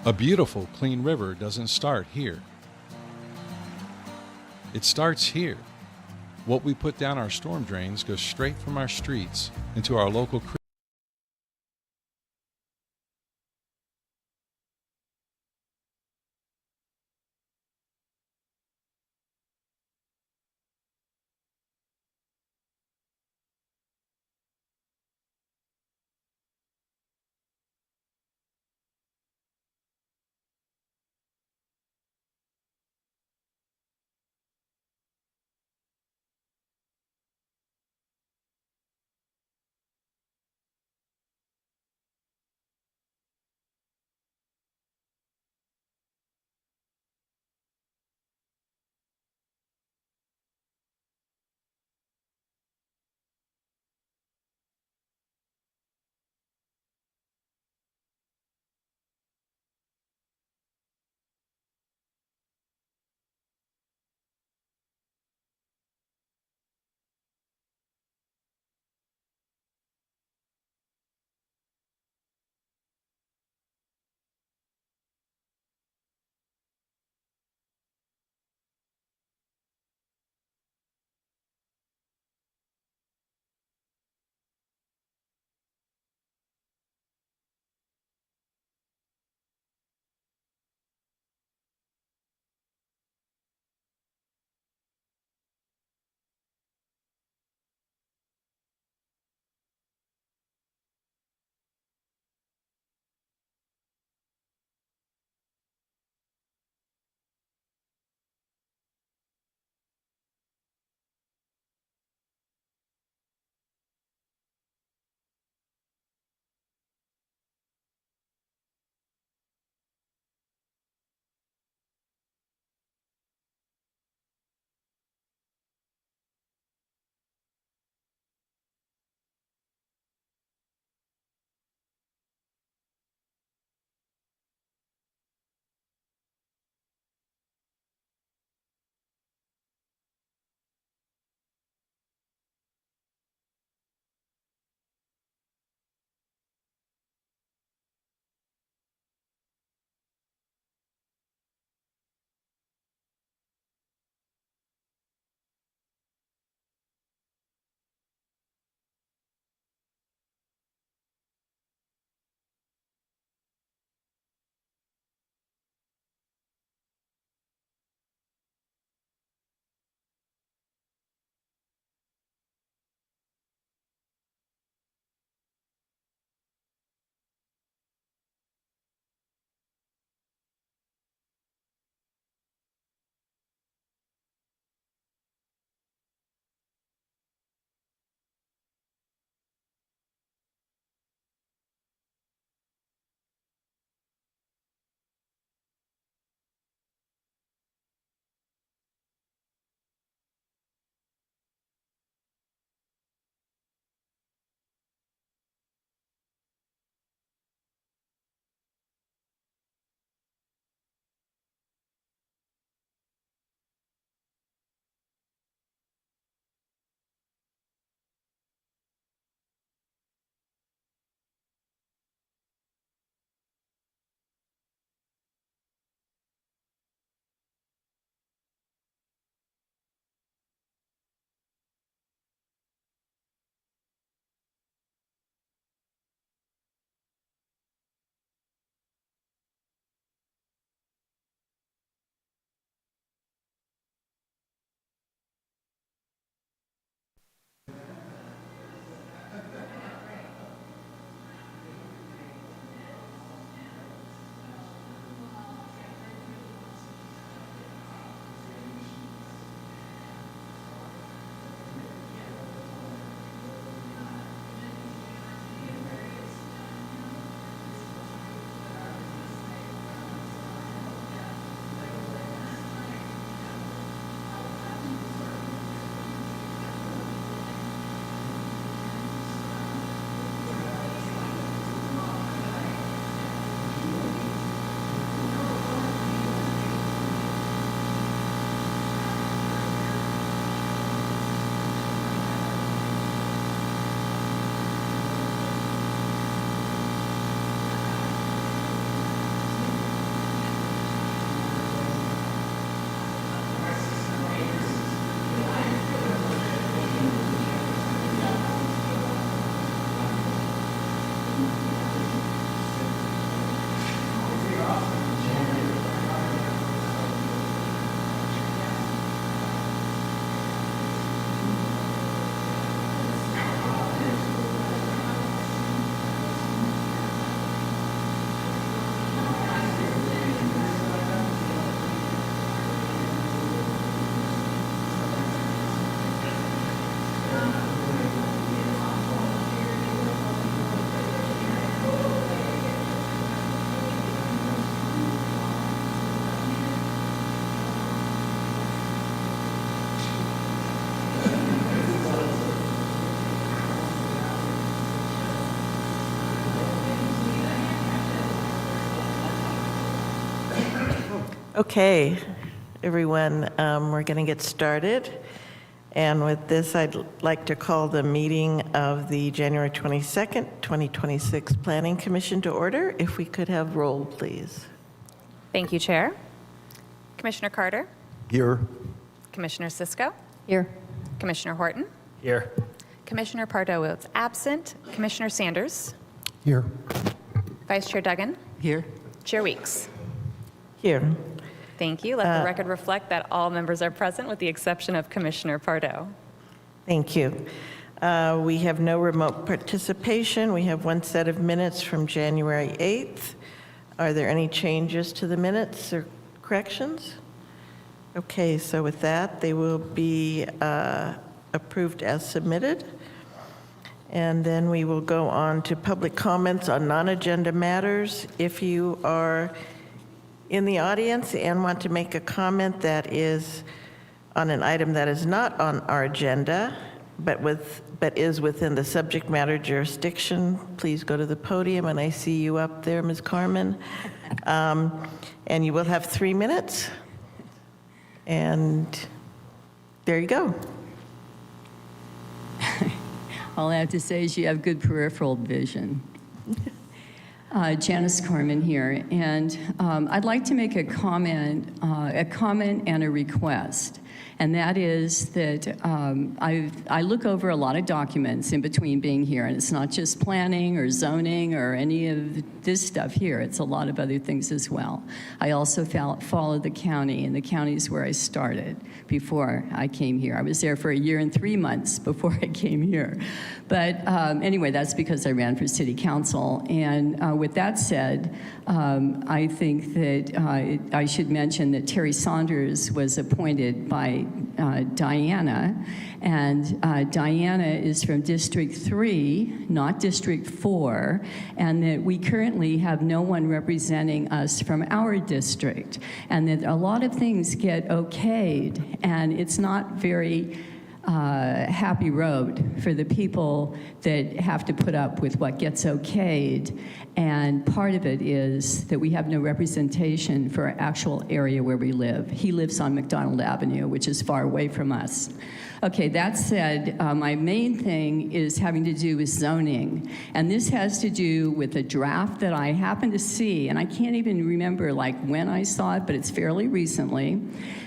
A beautiful, clean river doesn't start here. It starts here. What we put down our storm drains goes straight from our streets into our local creek. Okay, everyone, we're going to get started. And with this, I'd like to call the meeting of the January 22nd, 2026 Planning Commission to order. If we could have roll, please. Thank you, Chair. Commissioner Carter, Here. Commissioner Cisco, Here. Commissioner Horton, Here. Commissioner Pardo is absent, Commissioner Sanders, Here. Vice Chair Duggan, Here. Chair Weeks. Here. Thank you. Let the record reflect that all members are present with the exception of Commissioner Pardo. Thank you. We have no remote participation. We have one set of minutes from January 8th. Are there any changes to the minutes or corrections? Okay, so with that, they will be approved as submitted. And then we will go on to public comments on non-agenda matters. If you are in the audience and want to make a comment that is on an item that is not on our agenda, but is within the subject matter jurisdiction, please go to the podium, and I see you up there, Ms. Carmen. And you will have 3 minutes. And there you go. All I have to say is you have good peripheral vision. Janice Carmen here, and I'd like to make a comment and a request. And that is that I look over a lot of documents in between being here, and it's not just planning or zoning or any of this stuff here. It's a lot of other things as well. I also follow the county, and the county is where I started before I came here. I was there for 1 year and 3 months before I came here. But anyway, that's because I ran for city council. And with that said, I think that I should mention that Terry Saunders was appointed by Diana, and Diana is from District 3, not District 4, and that we currently have no one representing us from our district, and that a lot of things get okayed, and it's not very happy road for the people that have to put up with what gets okayed. And part of it is that we have no representation for our actual area where we live. He lives on McDonald Avenue, which is far away from us. Okay, that said, my main thing is having to do with zoning. And this has to do with a draft that I happened to see, and I can't even remember like when I saw it, but it's fairly recently.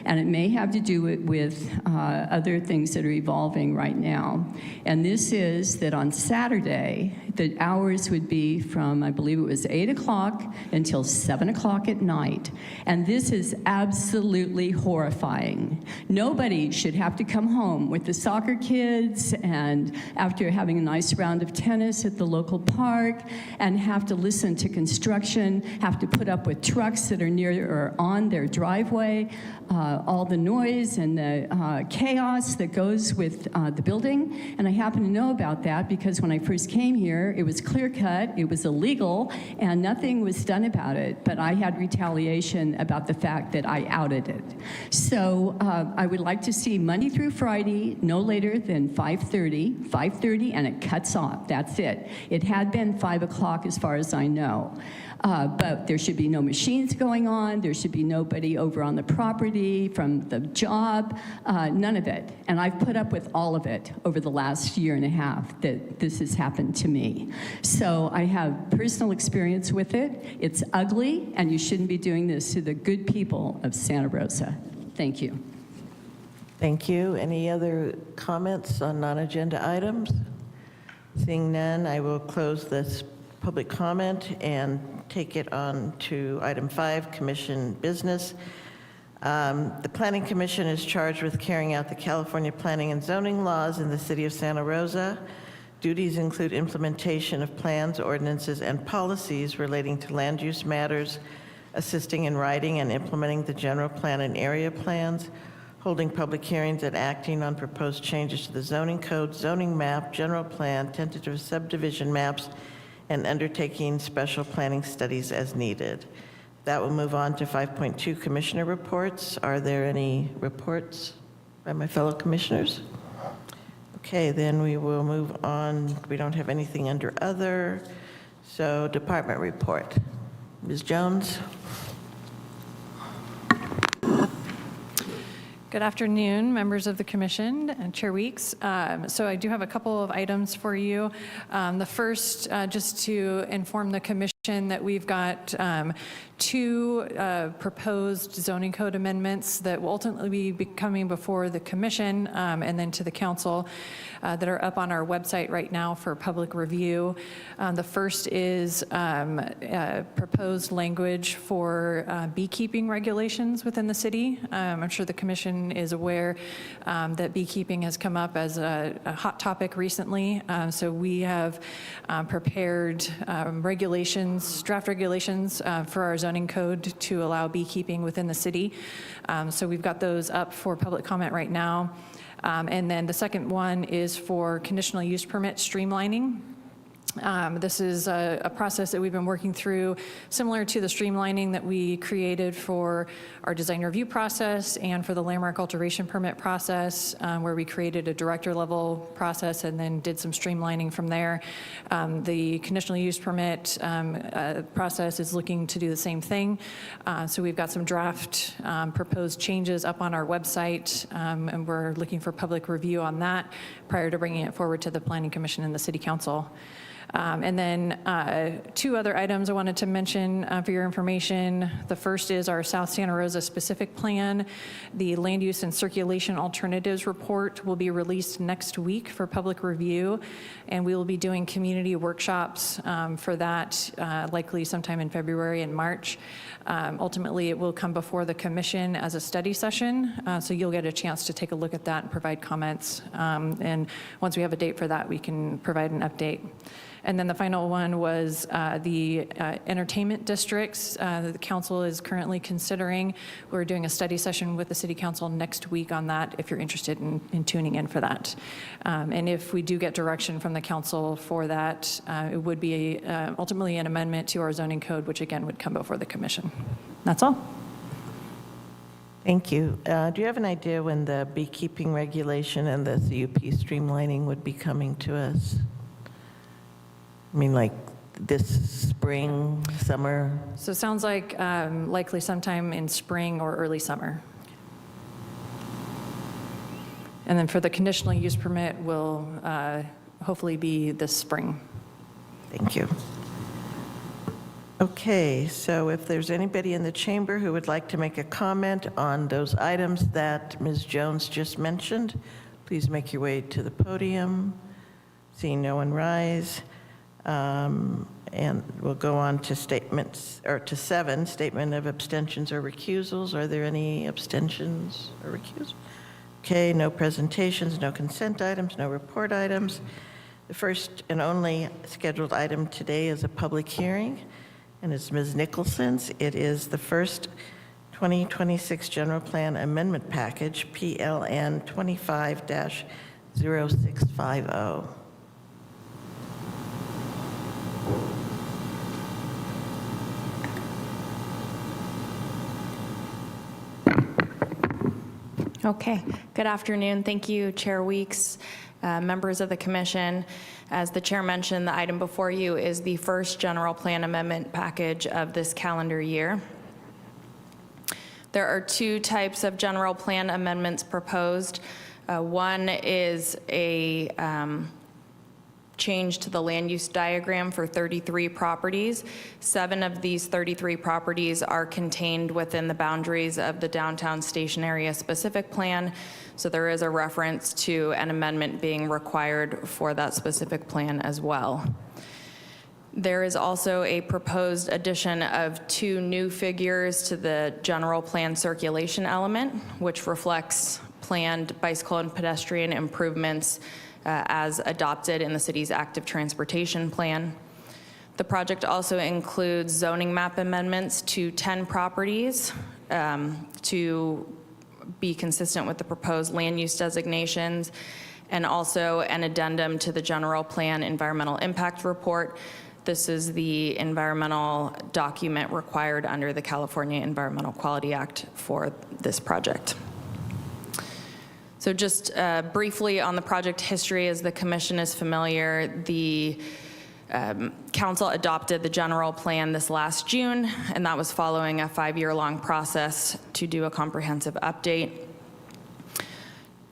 And it may have to do with other things that are evolving right now. And this is that on Saturday, the hours would be from, I believe it was 8 o'clock until 7 o'clock at night. And this is absolutely horrifying. Nobody should have to come home with the soccer kids and after having a nice round of tennis at the local park and have to listen to construction, have to put up with trucks that are near or on their driveway, all the noise and the chaos that goes with the building. And I happen to know about that because when I first came here, it was clear cut, it was illegal, and nothing was done about it. But I had retaliation about the fact that I outed it. So I would like to see Monday through Friday, no later than 5:30, and it cuts off. That's it. It had been 5 o'clock as far as I know. But there should be no machines going on. There should be nobody over on the property from the job, none of it. And I've put up with all of it over the last 1.5 years that this has happened to me. So I have personal experience with it. It's ugly, and you shouldn't be doing this to the good people of Santa Rosa. Thank you. Thank you. Any other comments on non-agenda items? Seeing none, I will close this public comment and take it on to item 5, commission business. The Planning Commission is charged with carrying out the California planning and zoning laws in the city of Santa Rosa. Duties include implementation of plans, ordinances, and policies relating to land use matters, assisting in writing and implementing the general plan and area plans, holding public hearings and acting on proposed changes to the zoning code, zoning map, general plan, tentative subdivision maps, and undertaking special planning studies as needed. That will move on to 5.2 commissioner reports. Are there any reports by my fellow commissioners? Okay, then we will move on. We don't have anything under other. So department report. Ms. Jones? Good afternoon, members of the commission and Chair Weeks. So I do have a couple of items for you. The first, just to inform the commission that we've got two proposed zoning code amendments that will ultimately be coming before the commission and then to the council that are up on our website right now for public review. The first is proposed language for beekeeping regulations within the city. I'm sure the commission is aware that beekeeping has come up as a hot topic recently. So we have prepared regulations, draft regulations for our zoning code to allow beekeeping within the city. So we've got those up for public comment right now. And then the second one is for conditional use permit streamlining. This is a process that we've been working through, similar to the streamlining that we created for our design review process and for the landmark alteration permit process, where we created a director level process and then did some streamlining from there. The conditional use permit process is looking to do the same thing. So we've got some draft proposed changes up on our website, and we're looking for public review on that prior to bringing it forward to the Planning Commission and the City Council. And then two other items I wanted to mention for your information. The first is our South Santa Rosa specific plan. The land use and circulation alternatives report will be released next week for public review, and we will be doing community workshops for that, likely sometime in February and March. Ultimately, it will come before the commission as a study session, so you'll get a chance to take a look at that and provide comments. And once we have a date for that, we can provide an update. And then the final one was the entertainment districts that the council is currently considering. We're doing a study session with the city council next week on that, if you're interested in tuning in for that. And if we do get direction from the council for that, it would be ultimately an amendment to our zoning code, which again would come before the commission. That's all. Thank you. Do you have an idea when the beekeeping regulation and the CUP streamlining would be coming to us? I mean, like this spring, summer? So it sounds like likely sometime in spring or early summer. And then for the conditional use permit will hopefully be this spring. Thank you. Okay, so if there's anybody in the chamber who would like to make a comment on those items that Ms. Jones just mentioned, please make your way to the podium. Seeing no one rise. And we'll go on to statements, or to 7, statement of abstentions or recusals. Are there any abstentions or recusals? Okay, no presentations, no consent items, no report items. The first and only scheduled item today is a public hearing, and it's Ms. Nicholson's. It is the first 2026 General Plan Amendment Package, PLN 25-0650. Okay, good afternoon. Thank you, Chair Weeks, members of the commission. As the chair mentioned, the item before you is the first general plan amendment package of this calendar year. There are two types of general plan amendments proposed. One is a change to the land use diagram for 33 properties. 7 of these 33 properties are contained within the boundaries of the downtown station area specific plan. So there is a reference to an amendment being required for that specific plan as well. There is also a proposed addition of 2 new figures to the general plan circulation element, which reflects planned bicycle and pedestrian improvements as adopted in the city's active transportation plan. The project also includes zoning map amendments to 10 properties to be consistent with the proposed land use designations, and also an addendum to the general plan environmental impact report. This is the environmental document required under the California Environmental Quality Act for this project. So just briefly on the project history, as the commission is familiar, the council adopted the general plan this last June, and that was following a 5-year-long process to do a comprehensive update.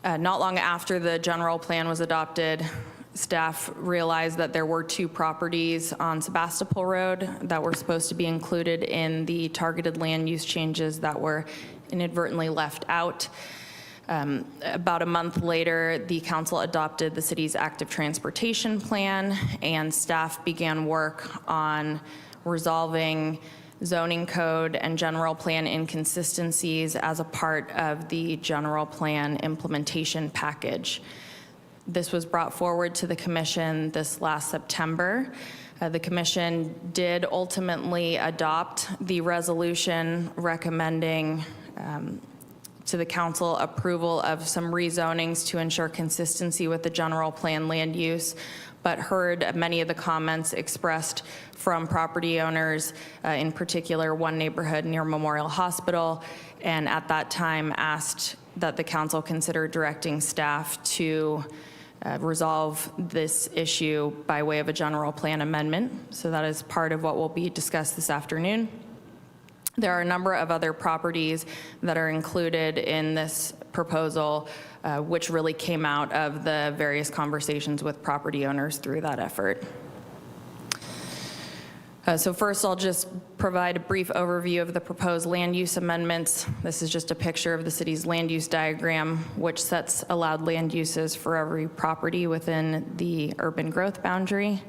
Not long after the general plan was adopted, staff realized that there were 2 properties on Sebastopol Road that were supposed to be included in the targeted land use changes that were inadvertently left out. About a month later, the council adopted the city's active transportation plan, and staff began work on resolving zoning code and general plan inconsistencies as a part of the general plan implementation package. This was brought forward to the commission this last September. The commission did ultimately adopt the resolution recommending to the council approval of some rezonings to ensure consistency with the general plan land use, but heard many of the comments expressed from property owners, in particular one neighborhood near Memorial Hospital, and at that time asked that the council consider directing staff to resolve this issue by way of a general plan amendment. So that is part of what will be discussed this afternoon. There are a number of other properties that are included in this proposal, which really came out of the various conversations with property owners through that effort. So first, I'll just provide a brief overview of the proposed land use amendments. This is just a picture of the city's land use diagram, which sets allowed land uses for every property within the urban growth boundary.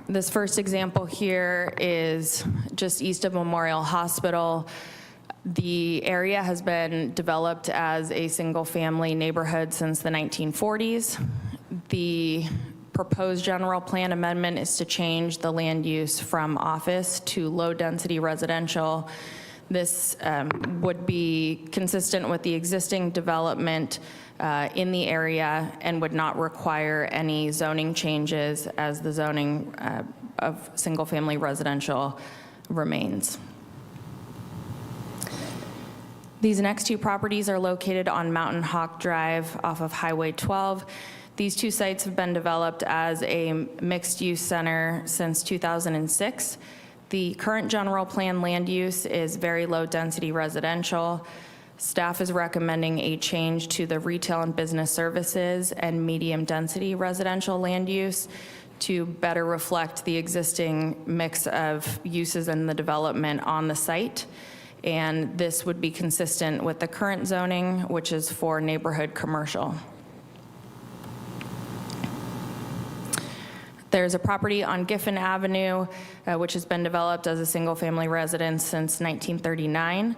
This first example here is just east of Memorial Hospital. The area has been developed as a single-family neighborhood since the 1940s. The proposed general plan amendment is to change the land use from office to low-density residential. This would be consistent with the existing development in the area and would not require any zoning changes as the zoning of single-family residential remains. These next 2 properties are located on Mountain Hawk Drive off of Highway 12. These 2 sites have been developed as a mixed-use center since 2006. The current general plan land use is very low-density residential. Staff is recommending a change to the retail and business services and medium-density residential land use to better reflect the existing mix of uses in the development on the site. And this would be consistent with the current zoning, which is for neighborhood commercial. There's a property on Giffen Avenue, which has been developed as a single-family residence since 1939.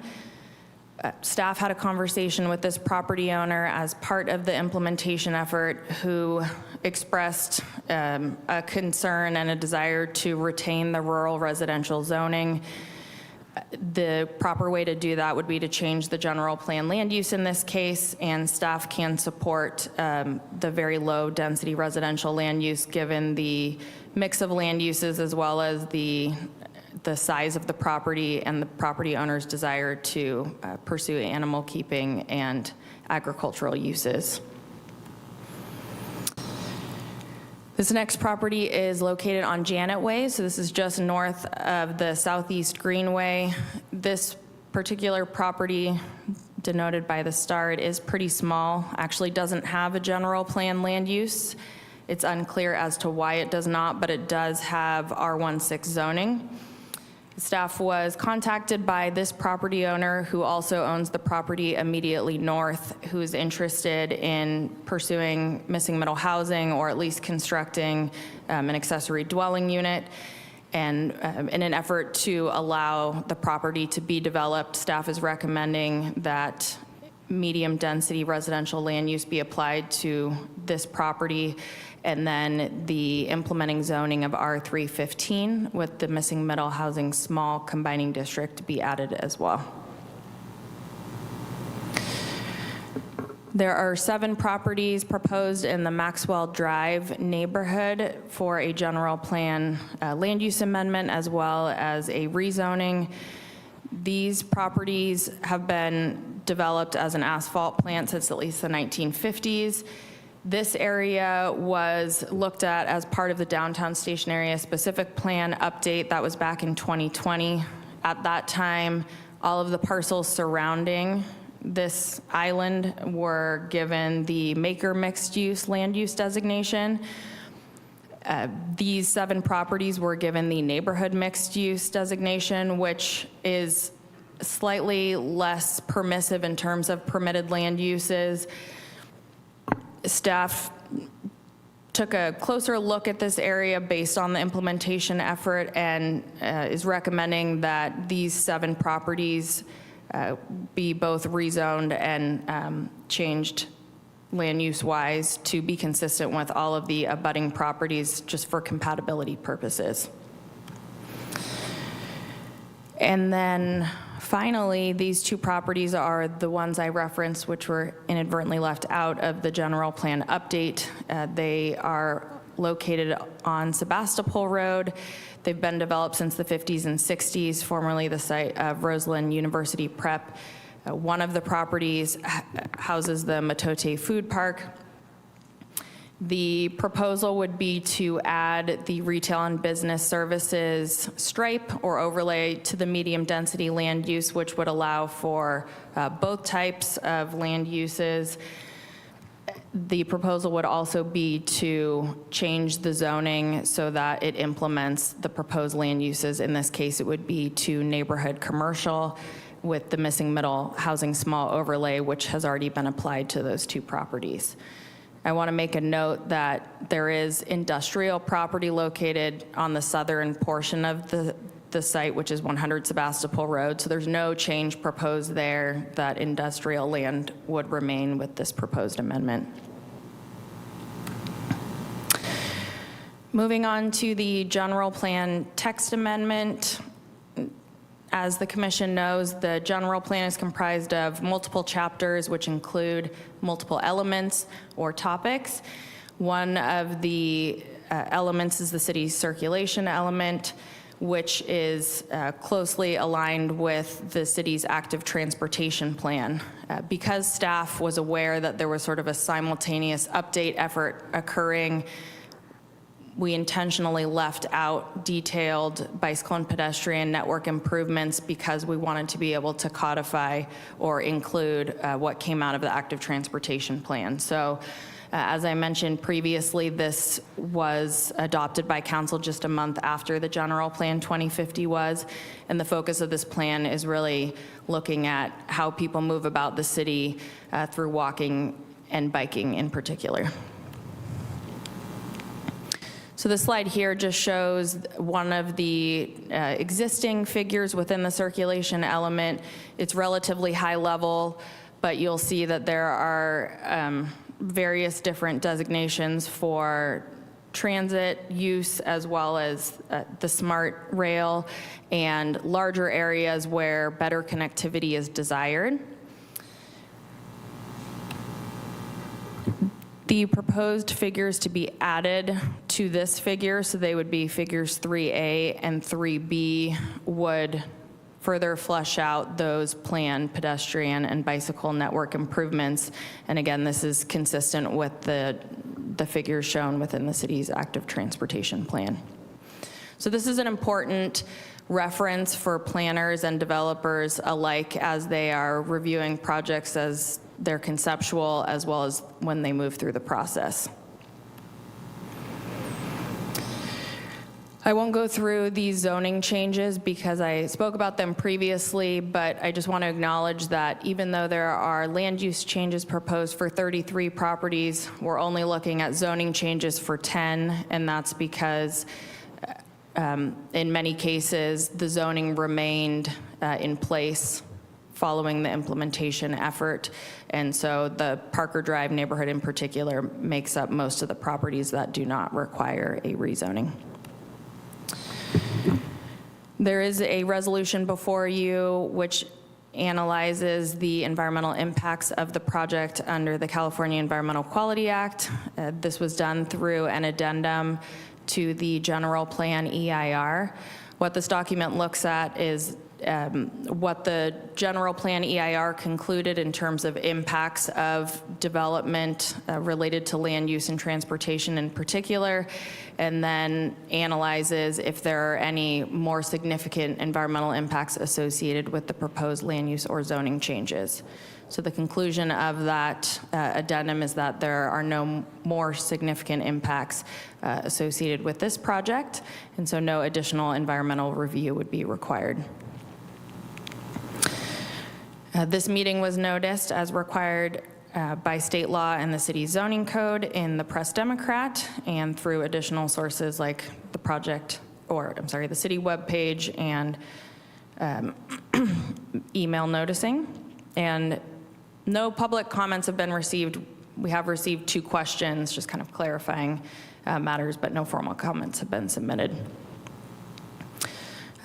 Staff had a conversation with this property owner as part of the implementation effort, who expressed a concern and a desire to retain the rural residential zoning. The proper way to do that would be to change the general plan land use in this case, and staff can support the very low density residential land use given the mix of land uses as well as the size of the property and the property owner's desire to pursue animal keeping and agricultural uses. This next property is located on Janet Way, so this is just north of the Southeast Greenway. This particular property, denoted by the star, it is pretty small, actually doesn't have a general plan land use. It's unclear as to why it does not, but it does have R16 zoning. Staff was contacted by this property owner, who also owns the property immediately north, who is interested in pursuing missing middle housing or at least constructing an accessory dwelling unit. And in an effort to allow the property to be developed, staff is recommending that medium density residential land use be applied to this property, and then the implementing zoning of R315 with the missing middle housing small combining district to be added as well. There are 7 properties proposed in the Maxwell Drive neighborhood for a general plan land use amendment as well as a rezoning. These properties have been developed as an asphalt plant since at least the 1950s. This area was looked at as part of the downtown station area specific plan update that was back in 2020. At that time, all of the parcels surrounding this island were given the Maker Mixed Use Land Use designation. These 7 properties were given the Neighborhood Mixed Use designation, which is slightly less permissive in terms of permitted land uses. Staff took a closer look at this area based on the implementation effort and is recommending that these 7 properties be both rezoned and changed land use wise to be consistent with all of the abutting properties just for compatibility purposes. And then finally, these 2 properties are the ones I referenced, which were inadvertently left out of the general plan update. They are located on Sebastopol Road. They've been developed since the 50s and 60s, formerly the site of Roseland University Prep. One of the properties houses the Matote Food Park. The proposal would be to add the retail and business services stripe or overlay to the medium density land use, which would allow for both types of land uses. The proposal would also be to change the zoning so that it implements the proposed land uses. In this case, it would be to neighborhood commercial with the missing middle housing small overlay, which has already been applied to those 2 properties. I want to make a note that there is industrial property located on the southern portion of the site, which is 100 Sebastopol Road. So there's no change proposed there. That industrial land would remain with this proposed amendment. Moving on to the general plan text amendment. As the commission knows, the general plan is comprised of multiple chapters, which include multiple elements or topics. One of the elements is the city's circulation element, which is closely aligned with the city's active transportation plan. Because staff was aware that there was sort of a simultaneous update effort occurring, we intentionally left out detailed bicycle and pedestrian network improvements because we wanted to be able to codify or include what came out of the active transportation plan. So as I mentioned previously, this was adopted by council just a month after the general plan 2050 was, and the focus of this plan is really looking at how people move about the city through walking and biking in particular. So the slide here just shows one of the existing figures within the circulation element. It's relatively high level, but you'll see that there are various different designations for transit use as well as the smart rail and larger areas where better connectivity is desired. The proposed figures to be added to this figure, so they would be figures 3A and 3B, would further flesh out those planned pedestrian and bicycle network improvements. And again, this is consistent with the figures shown within the city's active transportation plan. So this is an important reference for planners and developers alike as they are reviewing projects as they're conceptual as well as when they move through the process. I won't go through these zoning changes because I spoke about them previously, but I just want to acknowledge that even though there are land use changes proposed for 33 properties, we're only looking at zoning changes for 10, and that's because in many cases, the zoning remained in place following the implementation effort. And so the Parker Drive neighborhood in particular makes up most of the properties that do not require a rezoning. There is a resolution before you which analyzes the environmental impacts of the project under the California Environmental Quality Act. This was done through an addendum to the general plan EIR. What this document looks at is what the general plan EIR concluded in terms of impacts of development related to land use and transportation in particular, and then analyzes if there are any more significant environmental impacts associated with the proposed land use or zoning changes. So the conclusion of that addendum is that there are no more significant impacts associated with this project, and so no additional environmental review would be required. This meeting was noticed as required by state law and the city's zoning code in the Press Democrat and through additional sources like the project, or I'm sorry, the city webpage and email noticing. And no public comments have been received. We have received 2 questions, just kind of clarifying matters, but no formal comments have been submitted.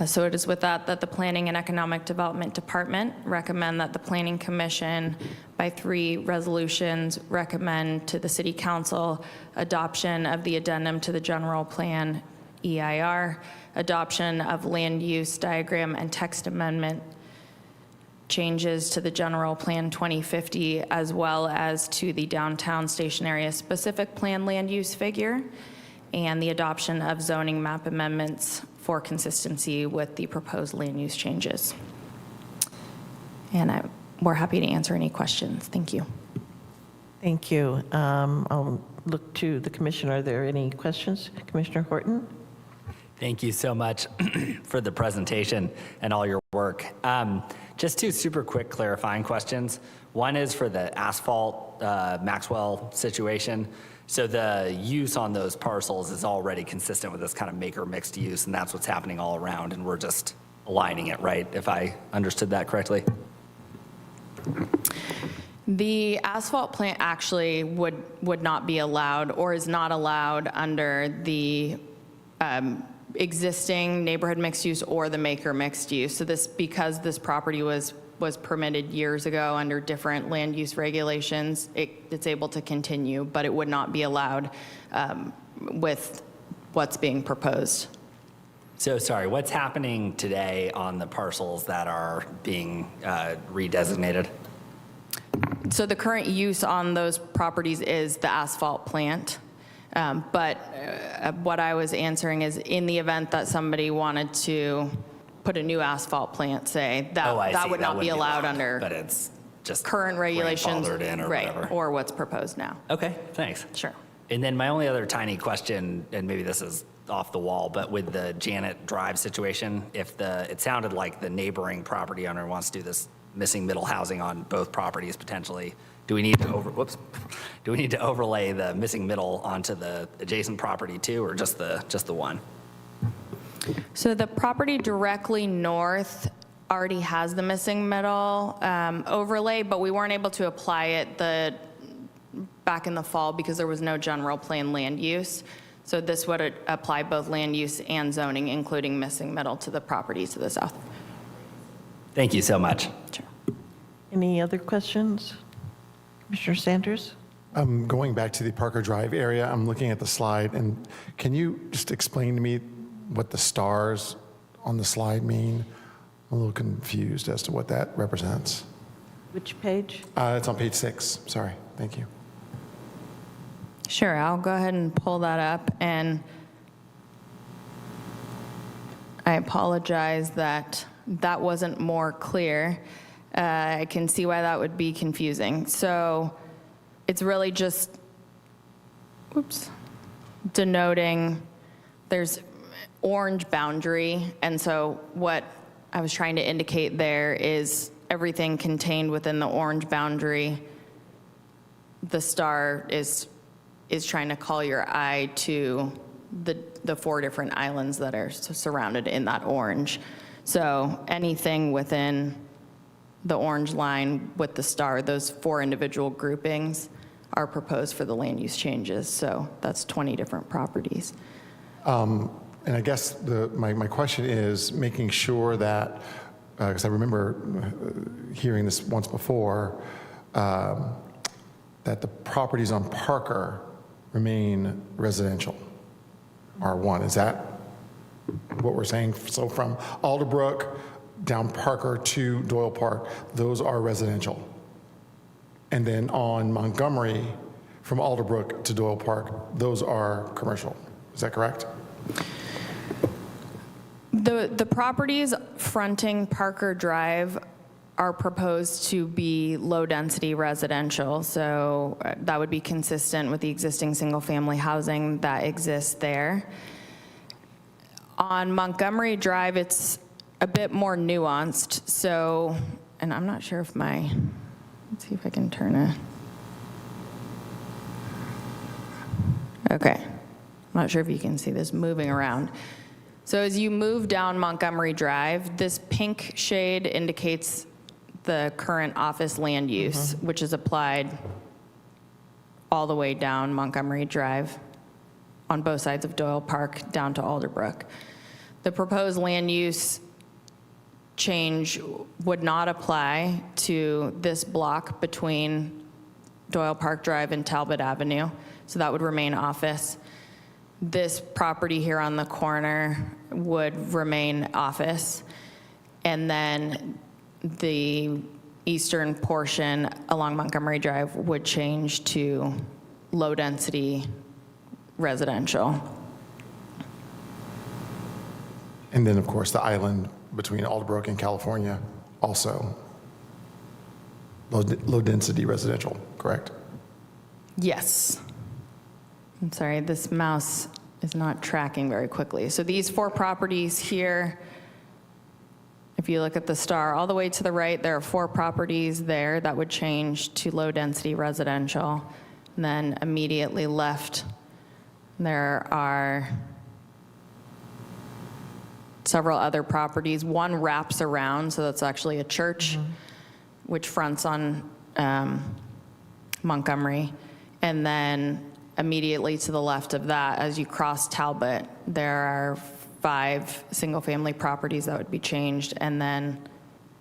So it is with that the Planning and Economic Development Department recommend that the Planning Commission, by 3 resolutions, recommend to the City Council adoption of the addendum to the General Plan EIR, adoption of land use diagram and text amendment changes to the General Plan 2050, as well as to the Downtown Station Area Specific Plan land use figure, and the adoption of zoning map amendments for consistency with the proposed land use changes. And we're happy to answer any questions. Thank you. Thank you. I'll look to the commission. Are there any questions? Commissioner Horton? Thank you so much for the presentation and all your work. Just 2 super quick clarifying questions. One is for the asphalt Maxwell situation. So the use on those parcels is already consistent with this kind of maker mixed use, and that's what's happening all around, and we're just aligning it, right? If I understood that correctly? The asphalt plant actually would not be allowed or is not allowed under the existing neighborhood mixed use or the maker mixed use. So this, because this property was permitted years ago under different land use regulations, it's able to continue, but it would not be allowed with what's being proposed. So sorry, what's happening today on the parcels that are being redesignated? So the current use on those properties is the asphalt plant. But what I was answering is, in the event that somebody wanted to put a new asphalt plant, say, that would not be allowed under But it's just current regulations, grandfathered in or right, whatever. or what's proposed now. Okay, thanks. Sure. And then my only other tiny question, and maybe this is off the wall, but with the Janet Drive situation, it sounded like the neighboring property owner wants to do this missing middle housing on both properties potentially. Do we need to overlay the missing middle onto the adjacent property too, or just the one? So the property directly north already has the missing middle overlay, but we weren't able to apply it back in the fall because there was no general plan land use. So this would apply both land use and zoning, including missing middle, to the properties to the south. Thank you so much. Sure. Any other questions? Commissioner Sanders? Going back to the Parker Drive area, I'm looking at the slide, and can you just explain to me what the stars on the slide mean? I'm a little confused as to what that represents. Which page? It's on page 6. Sorry. Thank you. Sure, I'll go ahead and pull that up, and I apologize that wasn't more clear. I can see why that would be confusing. So it's really just, denoting there's orange boundary, and so what I was trying to indicate there is everything contained within the orange boundary. The star is trying to call your eye to the 4 different islands that are surrounded in that orange. So anything within the orange line with the star, those 4 individual groupings are proposed for the land use changes. So that's 20 different properties. And I guess my question is making sure that, because I remember hearing this once before, that the properties on Parker remain residential, R1. Is that what we're saying? So from Alderbrook down Parker to Doyle Park, those are residential. And then on Montgomery, from Alderbrook to Doyle Park, those are commercial. Is that correct? The properties fronting Parker Drive are proposed to be low-density residential, so that would be consistent with the existing single-family housing that exists there. On Montgomery Drive, it's a bit more nuanced, so, and I'm not sure if let's see if I can turn it. Okay, I'm not sure if you can see this moving around. So as you move down Montgomery Drive, this pink shade indicates the current office land use, which is applied all the way down Montgomery Drive on both sides of Doyle Park down to Alderbrook. The proposed land use change would not apply to this block between Doyle Park Drive and Talbot Avenue, so that would remain office. This property here on the corner would remain office, and then the eastern portion along Montgomery Drive would change to low-density residential. And then, of course, the island between Alderbrook and California, also low-density residential, correct? Yes. I'm sorry, this mouse is not tracking very quickly. So these 4 properties here, if you look at the star all the way to the right, there are 4 properties there that would change to low-density residential. And then immediately left, there are several other properties. One wraps around, so that's actually a church, which fronts on Montgomery. And then immediately to the left of that, as you cross Talbot, there are 5 single-family properties that would be changed, and then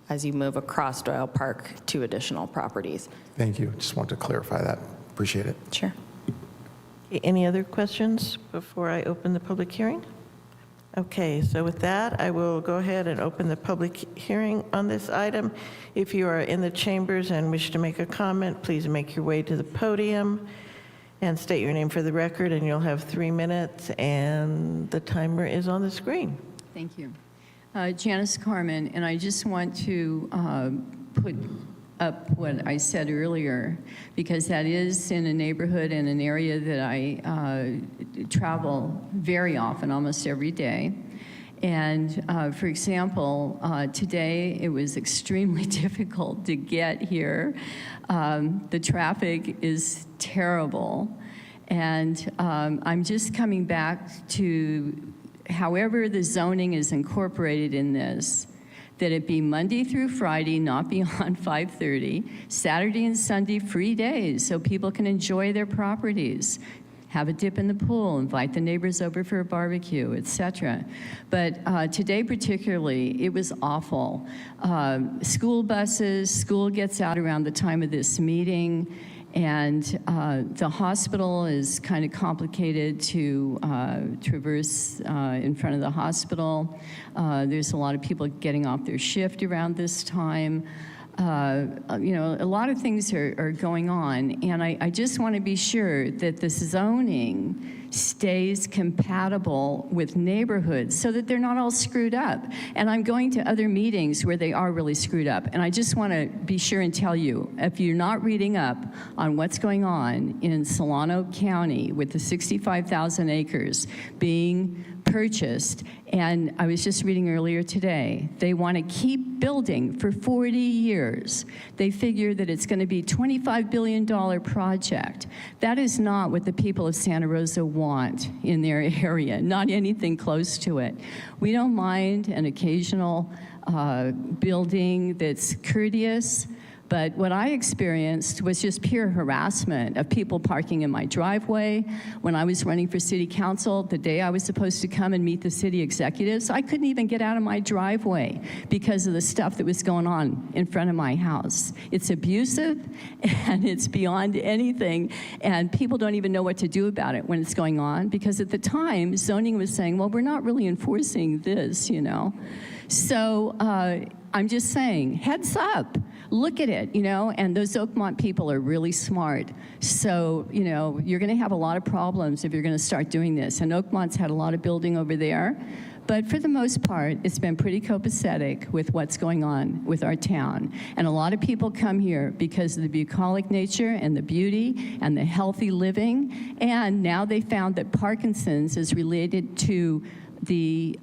as you move across Doyle Park, 2 additional properties. Thank you. Just want to clarify that. Appreciate it. Sure. Okay, any other questions before I open the public hearing? Okay, so with that, I will go ahead and open the public hearing on this item. If you are in the chambers and wish to make a comment, please make your way to the podium and state your name for the record, and you'll have 3 minutes, and the timer is on the screen. Thank you. Janice Carmen, and I just want to put up what I said earlier, because that is in a neighborhood and an area that I travel very often, almost every day. And for example, today it was extremely difficult to get here. The traffic is terrible. And I'm just coming back to however the zoning is incorporated in this, that it be Monday through Friday, not beyond 5:30, Saturday and Sunday free days so people can enjoy their properties, have a dip in the pool, invite the neighbors over for a barbecue, etc. But today particularly, it was awful. School buses, school gets out around the time of this meeting, and the hospital is kind of complicated to traverse in front of the hospital. There's a lot of people getting off their shift around this time. You know, a lot of things are going on, and I just want to be sure that the zoning stays compatible with neighborhoods so that they're not all screwed up. And I'm going to other meetings where they are really screwed up, and I just want to be sure and tell you, if you're not reading up on what's going on in Solano County with the 65,000 acres being purchased, and I was just reading earlier today, they want to keep building for 40 years. They figure that it's going to be a $25 billion project. That is not what the people of Santa Rosa want in their area, not anything close to it. We don't mind an occasional building that's courteous, but what I experienced was just pure harassment of people parking in my driveway. When I was running for city council, the day I was supposed to come and meet the city executives, I couldn't even get out of my driveway because of the stuff that was going on in front of my house. It's abusive, and it's beyond anything, and people don't even know what to do about it when it's going on, because at the time, zoning was saying, well, we're not really enforcing this, you know. So I'm just saying, heads up. Look at it, you know, and those Oakmont people are really smart. So, you know, you're going to have a lot of problems if you're going to start doing this. And Oakmont's had a lot of building over there, But for the most part, it's been pretty copacetic with what's going on with our town. And a lot of people come here because of the bucolic nature and the beauty and the healthy living. And now they found that Parkinson's is related to the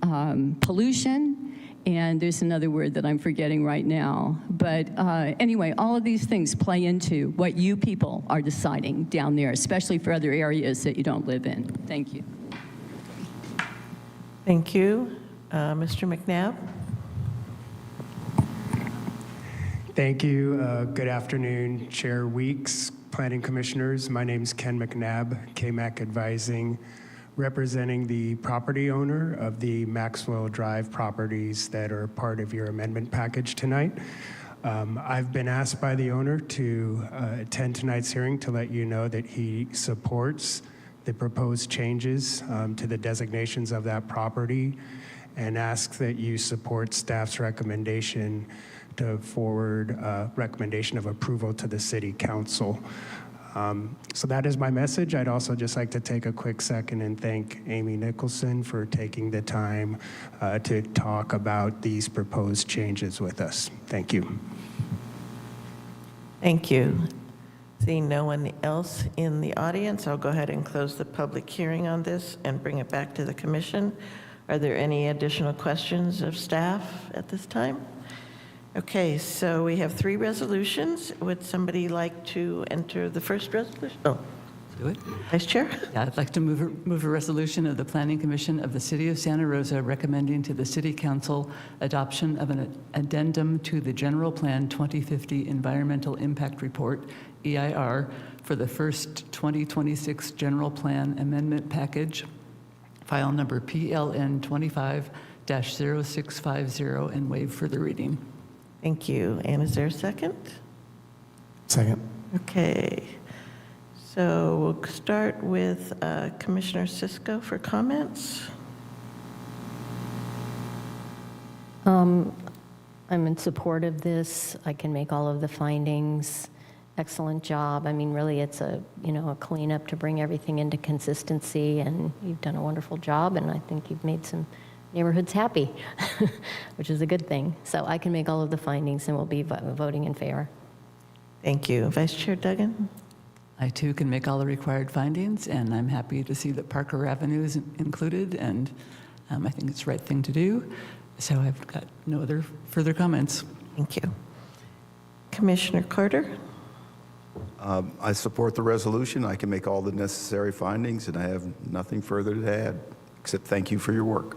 pollution. And there's another word that I'm forgetting right now. But anyway, all of these things play into what you people are deciding down there, especially for other areas that you don't live in. Thank you. Thank you. Mr. McNabb? Thank you. Good afternoon, Chair Weeks, Planning Commissioners. My name is Ken McNabb, KMAC Advising, representing the property owner of the Maxwell Drive properties that are part of your amendment package tonight. I've been asked by the owner to attend tonight's hearing to let you know that he supports the proposed changes to the designations of that property and asks that you support staff's recommendation to forward recommendation of approval to the City Council. So that is my message. I'd also just like to take a quick second and thank Amy Nicholson for taking the time to talk about these proposed changes with us. Thank you. Thank you. Seeing no one else in the audience, I'll go ahead and close the public hearing on this and bring it back to the commission. Are there any additional questions of staff at this time? Okay, so we have 3 resolutions. Would somebody like to enter the first resolution? Oh, Do it? Vice Chair? Yeah, I'd like to move a resolution of the Planning Commission of the City of Santa Rosa recommending to the City Council adoption of an addendum to the General Plan 2050 Environmental Impact Report, EIR, for the first 2026 General Plan Amendment Package, file number PLN 25-0650, and waive further reading. Thank you. And is there a second? Second. Okay. So we'll start with Commissioner Cisco for comments. I'm in support of this. I can make all of the findings. Excellent job. I mean, really, it's a cleanup to bring everything into consistency, and you've done a wonderful job, and I think you've made some neighborhoods happy, which is a good thing. So I can make all of the findings, and we'll be voting in favor. Thank you. Vice Chair Duggan? I too can make all the required findings, and I'm happy to see that Parker Avenue is included, and I think it's the right thing to do. So I've got no other further comments. Thank you. Commissioner Carter? I support the resolution. I can make all the necessary findings, and I have nothing further to add, except thank you for your work.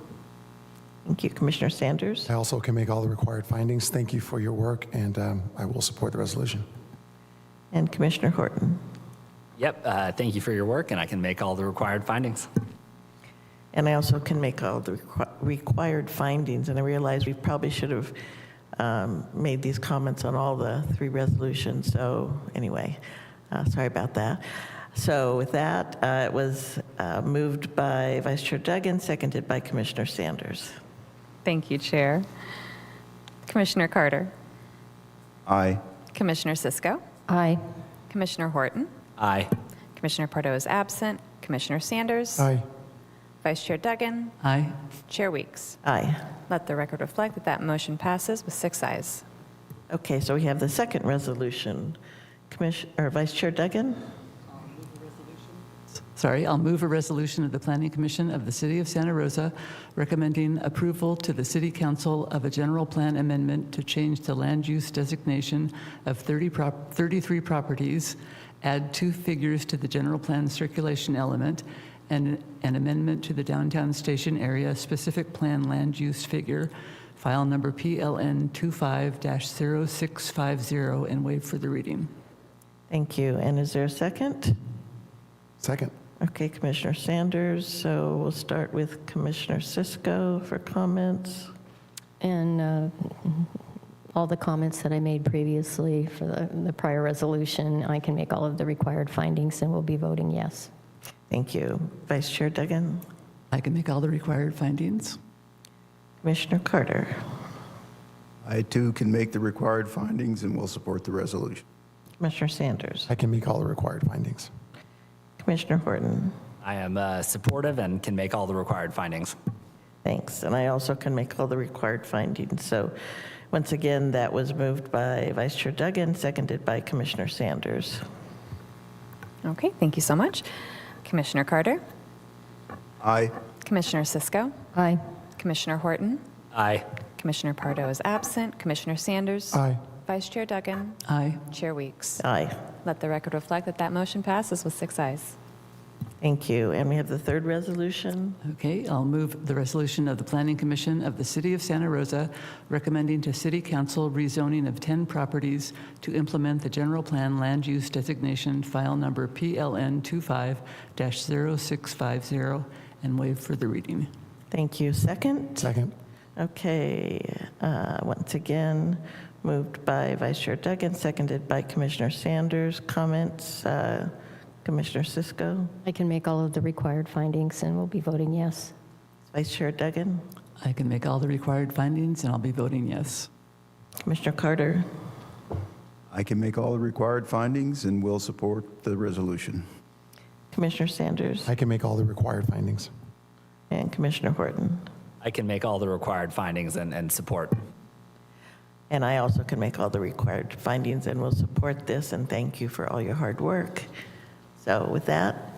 Thank you. Commissioner Sanders? I also can make all the required findings. Thank you for your work, and I will support the resolution. And Commissioner Horton? Yep, thank you for your work, and I can make all the required findings. And I also can make all the required findings, and I realize we probably should have made these comments on all the 3 resolutions. So anyway, sorry about that. So with that, it was moved by Vice Chair Duggan, seconded by Commissioner Sanders. Thank you, Chair. Commissioner Carter? Aye. Commissioner Cisco? Aye. Commissioner Horton? Aye. Commissioner Pardo is absent. Commissioner Sanders? Aye. Vice Chair Duggan? Aye. Chair Weeks? Aye. Let the record reflect that that motion passes with 6 ayes. Okay, so we have the second resolution. Vice Chair Duggan? I'll move a resolution of the Planning Commission of the City of Santa Rosa recommending approval to the City Council of a general plan amendment to change the land use designation of 33 properties, add 2 figures to the general plan circulation element, and an amendment to the downtown station area specific plan land use figure, file number PLN 25-0650, and waive further reading. Thank you. And is there a second? Second. Okay, Commissioner Sanders. So we'll start with Commissioner Cisco for comments. And all the comments that I made previously for the prior resolution, I can make all of the required findings, and we'll be voting yes. Thank you. Vice Chair Duggan? I can make all the required findings. Commissioner Carter? I too can make the required findings and will support the resolution. Commissioner Sanders? I can make all the required findings. Commissioner Horton? I am supportive and can make all the required findings. Thanks. And I also can make all the required findings. So once again, that was moved by Vice Chair Duggan, seconded by Commissioner Sanders. Okay, thank you so much. Commissioner Carter, Aye. Commissioner Cisco, Aye. Commissioner Horton, Aye. Commissioner Pardo is absent, Commissioner Sanders. Aye. Vice Chair Duggan, Aye. Chair Weeks. Aye. Let the record reflect that that motion passes with 6 ayes. Thank you. And we have the third resolution. Okay, I'll move the resolution of the Planning Commission of the City of Santa Rosa recommending to City Council rezoning of 10 properties to implement the general plan land use designation file number PLN 25-0650 and waive further reading. Thank you. Second? Second. Okay. Once again, moved by Vice Chair Duggan, seconded by Commissioner Sanders. Comments? Commissioner Cisco? I can make all of the required findings, and we'll be voting yes. Vice Chair Duggan? I can make all the required findings, and I'll be voting yes. Commissioner Carter? I can make all the required findings and will support the resolution. Commissioner Sanders? I can make all the required findings. And Commissioner Horton? I can make all the required findings and support. And I also can make all the required findings and will support this, and thank you for all your hard work. So with that,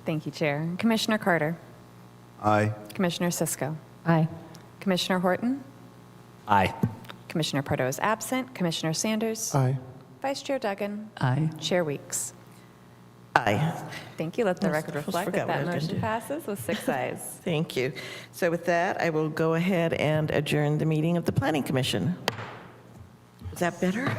Thank you, Chair. Commissioner Carter, Aye. Commissioner Cisco, Aye. Commissioner Horton, Aye. Commissioner Pardo is absent, Commissioner Sanders, Aye. Vice Chair Duggan, Aye. Chair Weeks. aye. Thank you. Let the record Almost reflect forgot that what I that was motion gonna passes with 6 ayes. Thank you. So with that, I will go ahead and adjourn the meeting of the Planning Commission. Is that better?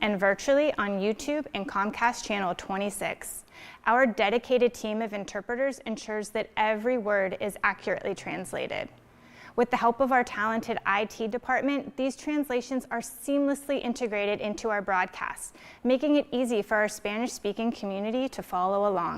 And virtually on YouTube and Comcast Channel 26. Our dedicated team of interpreters ensures that every word is accurately translated. With the help of our talented IT department, these translations are seamlessly integrated into our broadcasts, making it easy for our Spanish-speaking community to follow along.